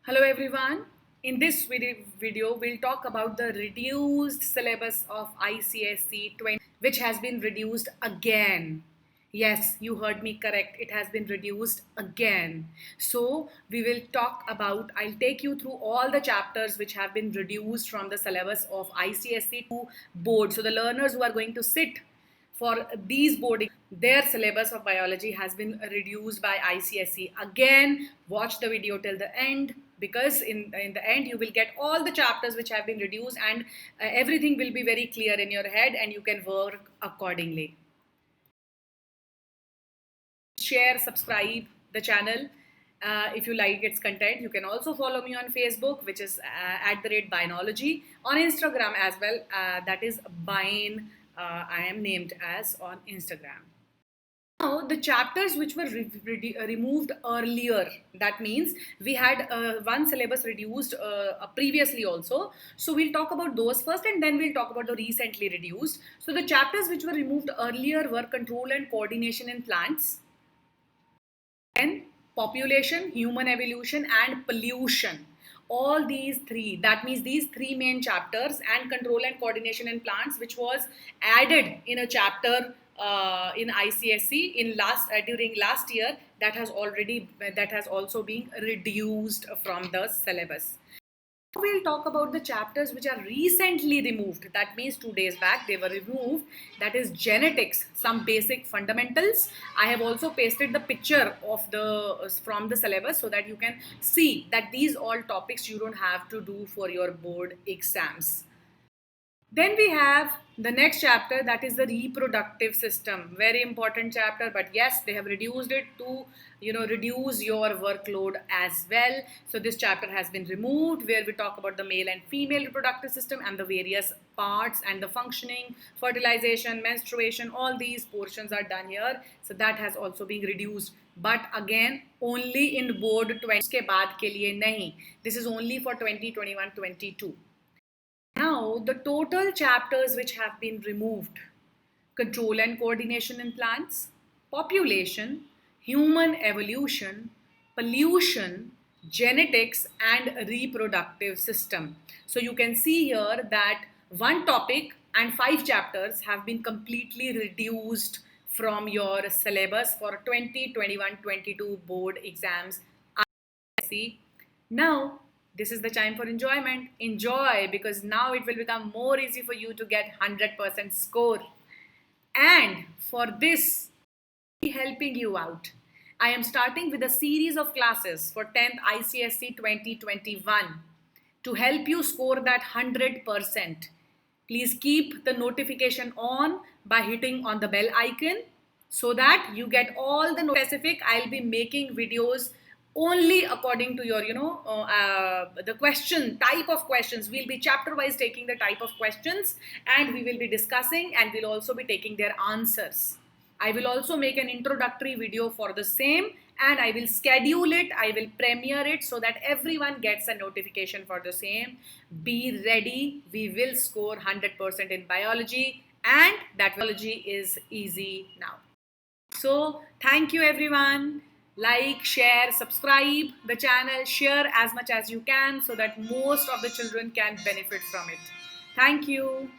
Hello everyone. In this video, we'll talk about the reduced syllabus of ICSE 20, which has been reduced again. Yes, you heard me correct. It has been reduced again. So we will talk about, I'll take you through all the chapters which have been reduced from the syllabus of ICSE to board. So the learners who are going to sit for these boarding, their syllabus of biology has been reduced by ICSE. Again, watch the video till the end, because in the end you will get all the chapters which have been reduced, and everything will be very clear in your head and you can work accordingly. Share, subscribe the channel if you like its content. You can also follow me on Facebook, which is @Binology, on Instagram as well, that is Bine, I am named as on Instagram. Now, the chapters which were removed earlier, that means we had one syllabus reduced previously also. So we'll talk about those first and then we'll talk about the recently reduced. So the chapters which were removed earlier were control and coordination in plants, then population, human evolution, and pollution. All these three, that means these three main chapters, and control and coordination in plants, which was added in a chapter in ICSE in last during last year, that has also been reduced from the syllabus. We'll talk about the chapters which are recently removed. That means 2 days back they were removed. That is genetics, some basic fundamentals. I have also pasted the picture of the from the syllabus so that you can see that these all topics you don't have to do for your board exams. Then we have the next chapter, that is the reproductive system. Very important chapter, but yes, they have reduced it to reduce your workload as well. So this chapter has been removed, where we talk about the male and female reproductive system and the various parts and the functioning, fertilization, menstruation, all these portions are done here. So that has also been reduced, but again only in board 20 के बाद के लिए नहीं. This is only for 2021-22. Now, the total chapters which have been removed: control and coordination in plants, population, human evolution, pollution, genetics, and reproductive system. So you can see here that one topic and 5 chapters have been completely reduced from your syllabus for 2021-22 board exams. See, now this is the time for enjoyment. Enjoy, because now it will become more easy for you to get 100% score. And for this, helping you out, I am starting with a series of classes for 10th ICSE 2021 to help you score that 100%. Please keep the notification on by hitting on the bell icon so that you get all the specific. I'll be making videos only according to your the question type of questions. We'll be chapter wise taking the type of questions, and we will be discussing, and we'll also be taking their answers. I will also make an introductory video for the same, and I will schedule it, I will premiere it so that everyone gets a notification for the same. Be ready, we will score 100% in biology, and that biology is easy now. So thank you everyone. Like, share, subscribe the channel, share as much as you can so that most of the children can benefit from it. Thank you.